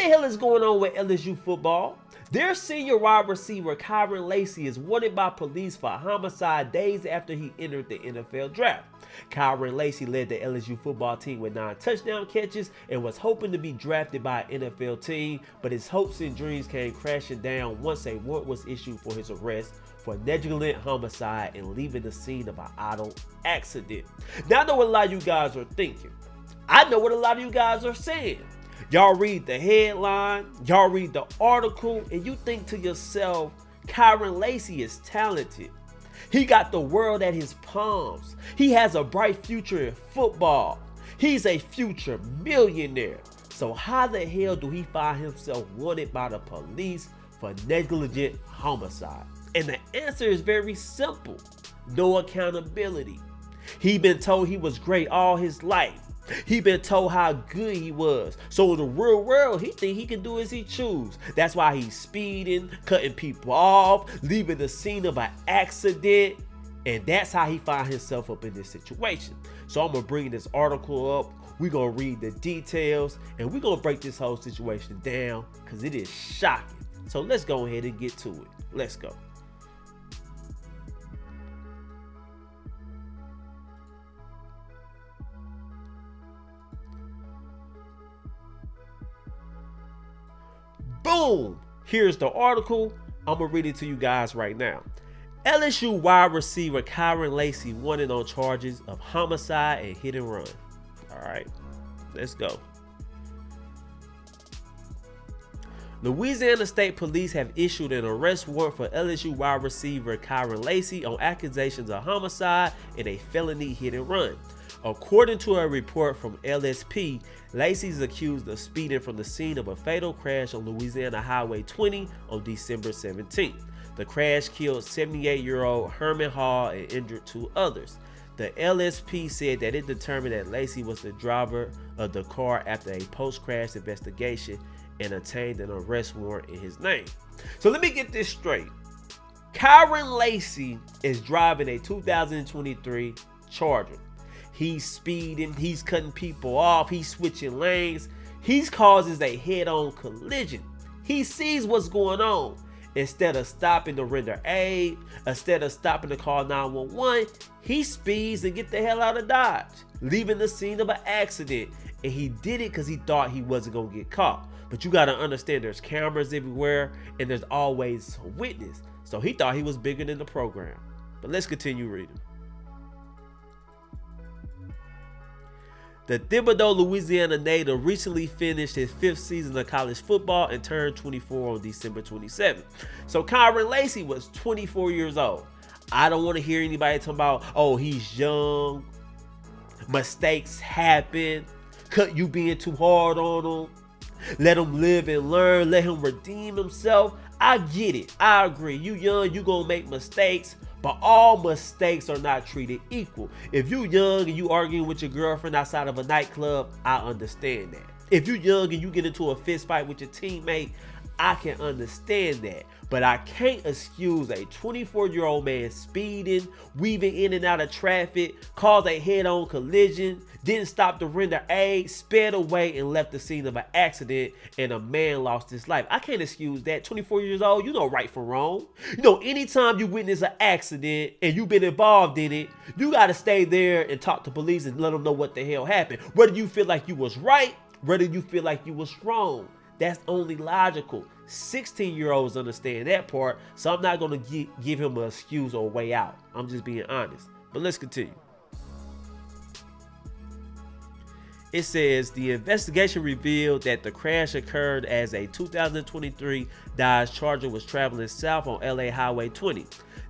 the hell is going on with LSU football? Their senior wide receiver Kyren Lacy is wanted by police for homicide days after he entered the NFL draft. Kyren Lacy led the LSU football team with 9 touchdown catches and was hoping to be drafted by an NFL team, but his hopes and dreams came crashing down once a warrant was issued for his arrest for negligent homicide and leaving the scene of an auto accident. Now I know what a lot of you guys are thinking. I know what a lot of you guys are saying. Y'all read the headline, y'all read the article, and you think to yourself, Kyren Lacy is talented. He got the world at his palms. He has a bright future in football. He's a future millionaire. So how the hell do he find himself wanted by the police for negligent homicide? And the answer is very simple. No accountability. He been told he was great all his life. He been told how good he was. So in the real world, he think he can do as he choose. That's why he's speeding, cutting people off, leaving the scene of an accident. And that's how he found himself up in this situation. So I'm going to bring this article up. We're going to read the details. And we're going to break this whole situation down because it is shocking. So let's go ahead and get to it. Let's go. Boom! Here's the article. I'm going to read it to you guys right now. LSU wide receiver Kyren Lacy wanted on charges of homicide and hit and run. All right, let's go. Louisiana State Police have issued an arrest warrant for LSU wide receiver Kyren Lacy on accusations of homicide and a felony hit and run. According to a report from LSP, Lacy is accused of speeding from the scene of a fatal crash on Louisiana Highway 20 on December 17th. The crash killed 78-year-old Herman Hall and injured 2 others. The LSP said that it determined that Lacy was the driver of the car after a post-crash investigation and obtained an arrest warrant in his name. So let me get this straight. Kyren Lacy is driving a 2023 Charger. He's speeding, he's cutting people off, he's switching lanes, he causes a head-on collision. He sees what's going on. Instead of stopping to render aid, instead of stopping to call 911, he speeds and get the hell out of Dodge, leaving the scene of an accident. And he did it because he thought he wasn't going to get caught. But you got to understand there's cameras everywhere and there's always a witness. So he thought he was bigger than the program. But let's continue reading. The Thibodaux, Louisiana native recently finished his 5th season of college football and turned 24 on December 27th. So Kyren Lacy was 24 years old. I don't want to hear anybody talking about, oh, he's young, mistakes happen, cut you being too hard on him, let him live and learn, let him redeem himself. I get it. I agree. You young, you gonna make mistakes. But all mistakes are not treated equal. If you young and you arguing with your girlfriend outside of a nightclub, I understand that. If you young and you get into a fist fight with your teammate, I can understand that. But I can't excuse a 24-year-old man speeding, weaving in and out of traffic, caused a head-on collision, didn't stop to render aid, sped away and left the scene of an accident, and a man lost his life. I can't excuse that. 24 years old, you know right from wrong. You know, anytime you witness an accident and you've been involved in it, you got to stay there and talk to police and let them know what the hell happened. Whether you feel like you was right, whether you feel like you was wrong. That's only logical. 16-year-olds understand that part, so I'm not going to give him an excuse or a way out. I'm just being honest. But let's continue. It says the investigation revealed that the crash occurred as a 2023 Dodge Charger was traveling south on LA Highway 20.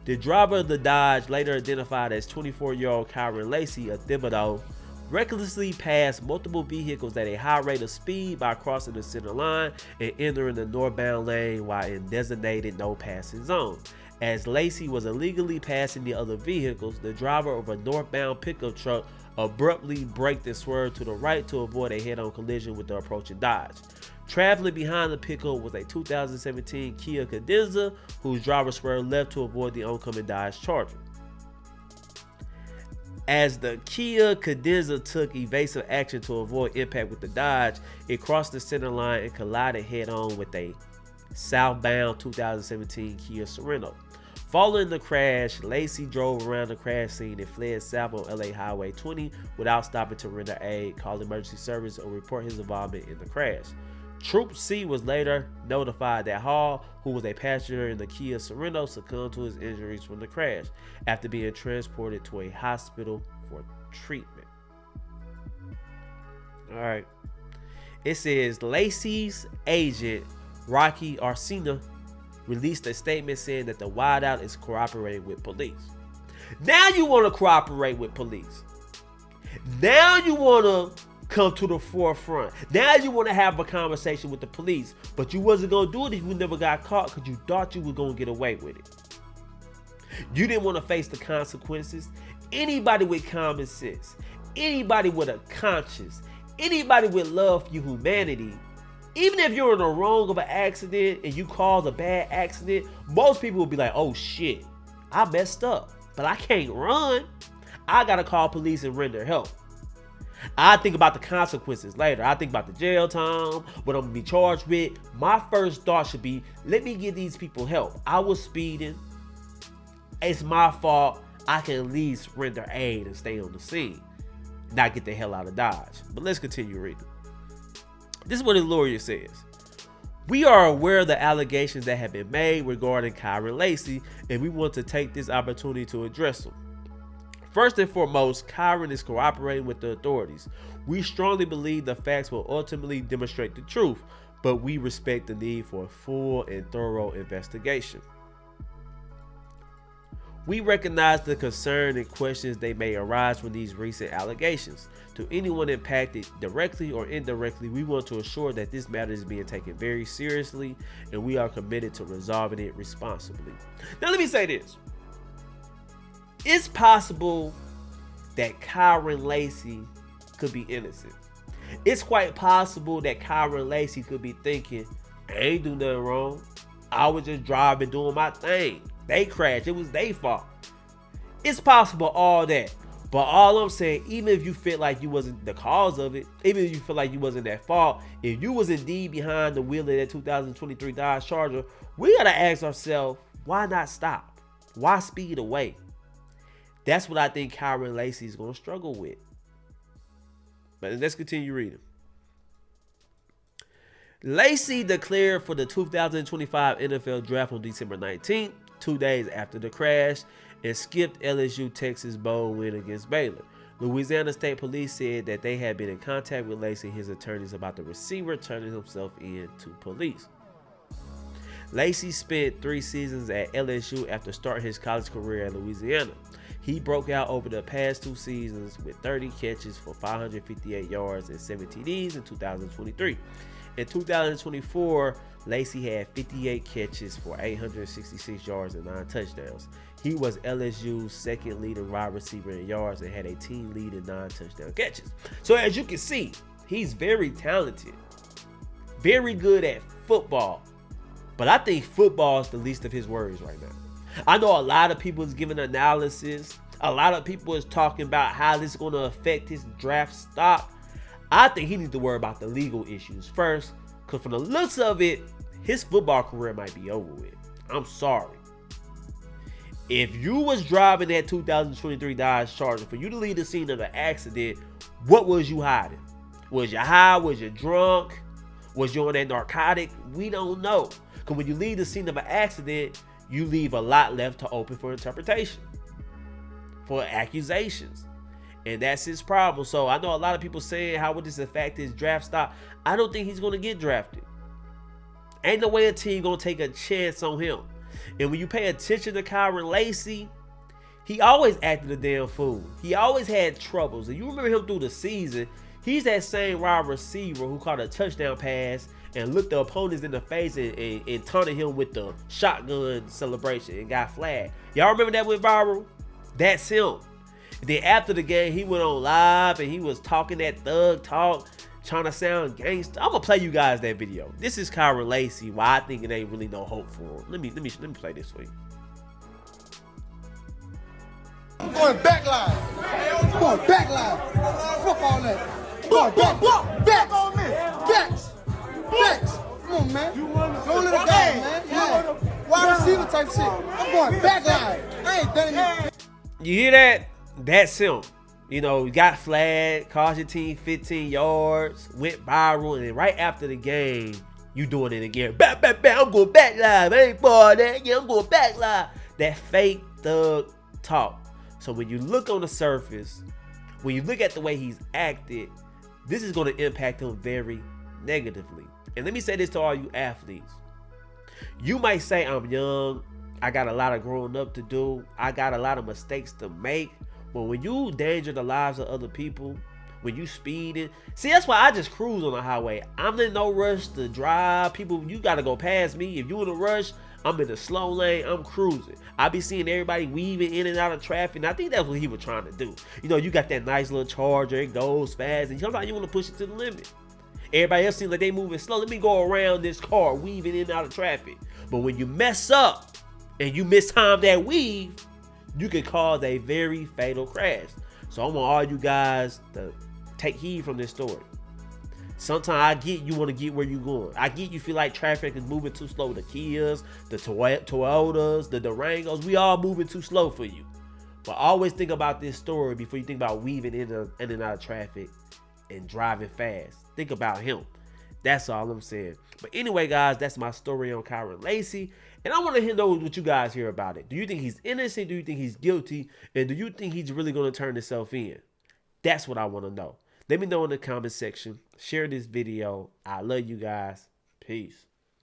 The driver of the Dodge, later identified as 24-year-old Kyren Lacy of Thibodaux, recklessly passed multiple vehicles at a high rate of speed by crossing the center line and entering the northbound lane while in designated no passing zone. As Lacy was illegally passing the other vehicles, the driver of a northbound pickup truck abruptly braked and swerved to the right to avoid a head-on collision with the approaching Dodge. Traveling behind the pickup was a 2017 Kia Cadenza, whose driver swerved left to avoid the oncoming Dodge Charger. As the Kia Cadenza took evasive action to avoid impact with the Dodge, it crossed the center line and collided head-on with a southbound 2017 Kia Sorento. Following the crash, Lacy drove around the crash scene and fled south on LA Highway 20 without stopping to render aid, call emergency service, or report his involvement in the crash. Troop C was later notified that Hall, who was a passenger in the Kia Sorento, succumbed to his injuries from the crash after being transported to a hospital for treatment. All right. It says Lacy's agent, Rocky Arsena, released a statement saying that the wideout is cooperating with police. Now you want to cooperate with police. Now you want to come to the forefront. Now you want to have a conversation with the police, but you wasn't going to do it if you never got caught because you thought you were going to get away with it. You didn't want to face the consequences. Anybody with common sense, anybody with a conscience, anybody with love for humanity, even if you're in the wrong of an accident and you cause a bad accident, most people will be like, oh shit, I messed up, but I can't run. I gotta call police and render help. I think about the consequences later. I think about the jail time, what I'm gonna be charged with. My first thought should be, let me give these people help. I was speeding. It's my fault. I can at least render aid and stay on the scene, not get the hell out of Dodge. But let's continue reading. This is what the lawyer says. We are aware of the allegations that have been made regarding Kyren Lacy, and we want to take this opportunity to address them. First and foremost, Kyren is cooperating with the authorities. We strongly believe the facts will ultimately demonstrate the truth, but we respect the need for a full and thorough investigation. We recognize the concern and questions that may arise from these recent allegations. To anyone impacted directly or indirectly, we want to assure that this matter is being taken very seriously and we are committed to resolving it responsibly. Now let me say this. It's possible that Kyren Lacy could be innocent. It's quite possible that Kyren Lacy could be thinking, I ain't do nothing wrong. I was just driving, doing my thing. They crashed. It was their fault. It's possible all that. But all I'm saying, even if you feel like you wasn't the cause of it, even if you feel like you wasn't at fault, if you was indeed behind the wheel of that 2023 Dodge Charger, we got to ask ourselves, why not stop? Why speed away? That's what I think Kyren Lacy is going to struggle with. But let's continue reading. Lacy declared for the 2025 NFL Draft on December 19th, 2 days after the crash, and skipped LSU Texas Bowl win against Baylor. Louisiana State Police said that they had been in contact with Lacy and his attorneys about the receiver turning himself in to police. Lacy spent 3 seasons at LSU after starting his college career at Louisiana. He broke out over the past 2 seasons with 30 catches for 558 yards and 7 TDs in 2023. In 2024, Lacy had 58 catches for 866 yards and 9 touchdowns. He was LSU's second leading wide receiver in yards and had a team lead in 9 touchdown catches. So as you can see, he's very talented, very good at football. But I think football is the least of his worries right now. I know a lot of people is giving analysis. A lot of people is talking about how this is going to affect his draft stock. I think he needs to worry about the legal issues first, because from the looks of it, his football career might be over with. I'm sorry. If you was driving that 2023 Dodge Charger, for you to leave the scene of the accident, what was you hiding? Was you high? Was you drunk? Was you on that narcotic? We don't know. Because when you leave the scene of an accident, you leave a lot left to open for interpretation, for accusations. And that's his problem. So I know a lot of people saying, how would this affect his draft stock? I don't think he's going to get drafted. Ain't no way a team going to take a chance on him. And when you pay attention to Kyren Lacy, he always acted a damn fool. He always had troubles. And you remember him through the season. He's that same wide receiver who caught a touchdown pass and looked the opponents in the face and taunted him with the shotgun celebration and got flagged. Y'all remember that went viral? That's him. Then after the game, he went on live and he was talking that thug talk, trying to sound gangster. I'm gonna play you guys that video. This is Kyren Lacy. Why I think it ain't really no hope for him. Let me play this for you. I'm going back line. Going back line. Fuck all that. Going back on me. Backs. Come on, man. Don't let it go, man. Yeah. Wide receiver type shit. I'm going back line. I ain't done it. You hear that? That's him. You know, got flagged, caused your team 15 yards, went viral, and then right after the game, you doing it again. Back, I'm going back live. I ain't for that. Yeah, I'm going back live. That fake thug talk. So when you look on the surface, when you look at the way he's acted, this is going to impact him very negatively. And let me say this to all you athletes. You might say, I'm young. I got a lot of growing up to do. I got a lot of mistakes to make. But when you endanger the lives of other people, when you speeding, see, that's why I just cruise on the highway. I'm in no rush to drive. People, you got to go past me. If you in a rush, I'm in the slow lane. I'm cruising. I be seeing everybody weaving in and out of traffic. And I think that's what he was trying to do. You know, you got that nice little Charger. It goes fast. And sometimes you want to push it to the limit. Everybody else seems like they moving slow. Let me go around this car, weaving in and out of traffic. But when you mess up and you mistime that weave, you can cause a very fatal crash. So I want all you guys to take heed from this story. Sometimes I get you want to get where you're going. I get you feel like traffic is moving too slow. The Kias, the Toyotas, the Durangos, we all moving too slow for you. But always think about this story before you think about weaving in and out of traffic and driving fast. Think about him. That's all I'm saying. But anyway, guys, that's my story on Kyren Lacy. And I want to know what you guys hear about it. Do you think he's innocent? Do you think he's guilty? And do you think he's really going to turn himself in? That's what I want to know. Let me know in the comment section. Share this video. I love you guys. Peace.